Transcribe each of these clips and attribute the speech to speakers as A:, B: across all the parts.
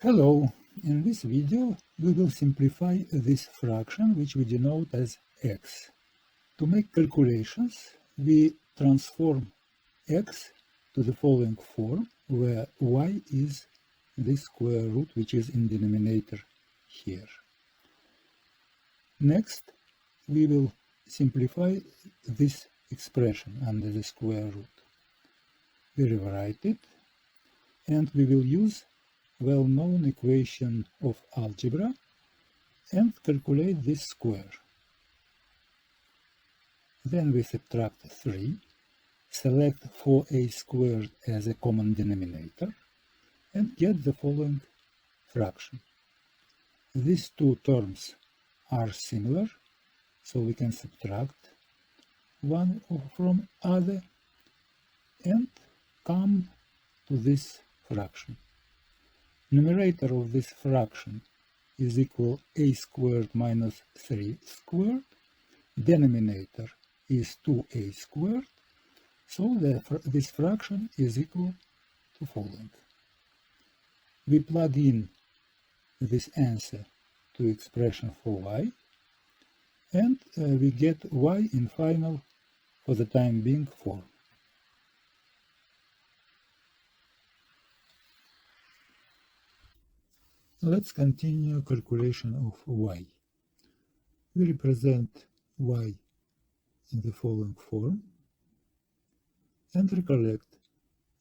A: Hello, in this video we will simplify this fraction which we denote as x. To make calculations we transform x to the following form where y is the square root which is in denominator here. Next we will simplify this expression under the square root. We rewrite it and we will use well-known equation of algebra and calculate this square. Then we subtract 3, select 4a squared as a common denominator, and get the following fraction. These two terms are similar, so we can subtract one from other and come to this fraction. Numerator of this fraction is equal a squared minus 3 squared. Denominator is 2a squared. So this fraction is equal to following. We plug in this answer to expression for y, and we get y in final, for the time being, form. Let's continue calculation of y. We represent y in the following form and recollect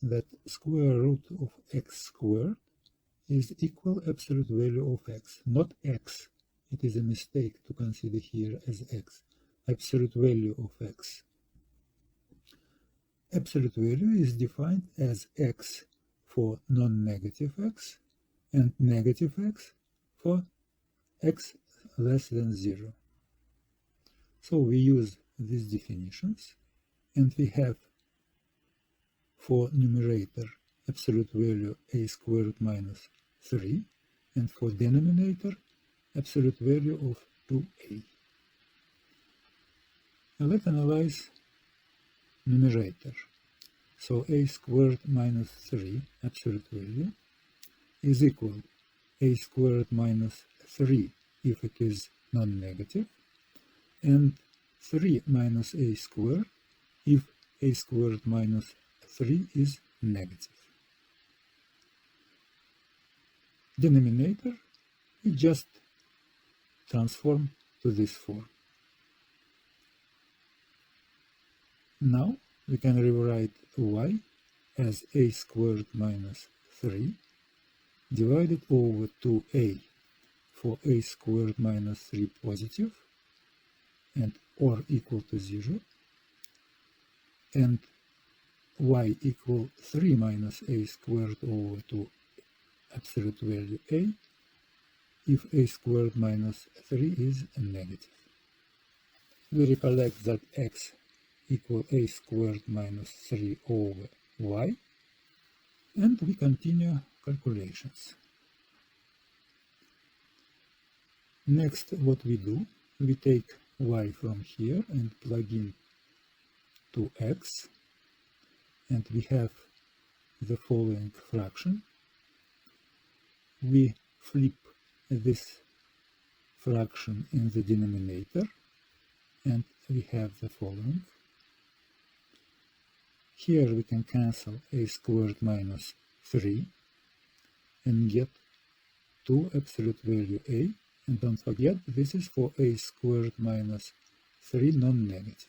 A: that square root of x squared is equal absolute value of x, not x. It is a mistake to consider here as x. Absolute value of x. Absolute value is defined as x for non-negative x and negative x for x less than 0. So we use these definitions, and we have for numerator absolute value a squared minus 3, and for denominator absolute value of 2a. Now let's analyze numerator. So a squared minus 3 absolute value is equal a squared minus 3 if it is non-negative, and 3 minus a squared if a squared minus 3 is negative. Denominator we just transform to this form. Now we can rewrite y as a squared minus 3 divided over 2a for a squared minus 3 positive and or equal to 0, and y equal 3 minus a squared over 2 absolute value a if a squared minus 3 is negative. We recollect that x equal a squared minus 3 over y, and we continue calculations. Next, what we do, we take y from here and plug in to x, and we have the following fraction. We flip this fraction in the denominator, and we have the following. Here we can cancel a squared minus 3 and get 2 absolute value a, and don't forget this is for a squared minus 3 non-negative.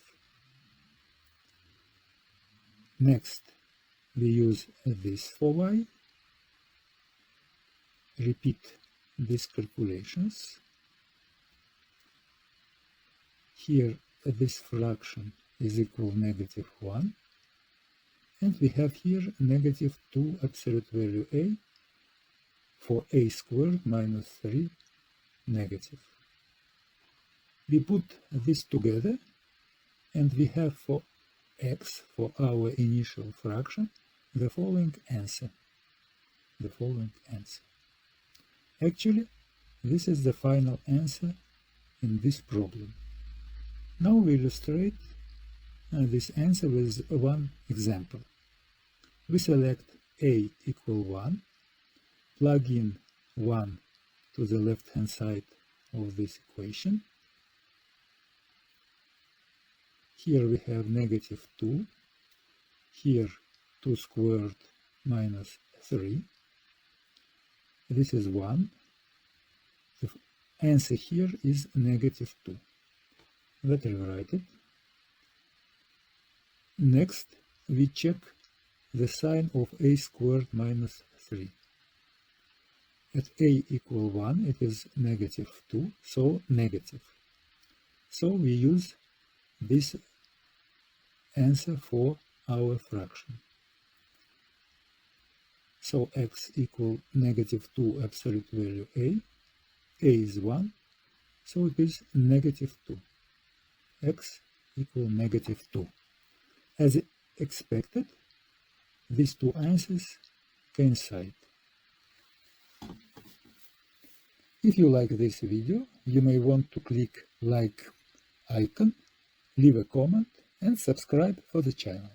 A: Next we use this for y, repeat these calculations. Here this fraction is equal negative 1, and we have here negative 2 absolute value a for a squared minus 3 negative. We put this together, and we have for x, for our initial fraction, the following answer. Actually, this is the final answer in this problem. Now we illustrate this answer with one example. We select a equal 1, plug in 1 to the left-hand side of this equation. Here we have negative 2. Here 2 squared minus 3. This is 1. The answer here is negative 2. Let's rewrite it. Next, we check the sign of a squared minus 3. At a equal 1, it is negative 2, so negative. So we use this answer for our fraction. So x equal negative 2 absolute value a is 1, so it is negative 2. X equal negative 2. As expected, these two answers coincide. If you like this video, you may want to click like icon, leave a comment and subscribe for the channel.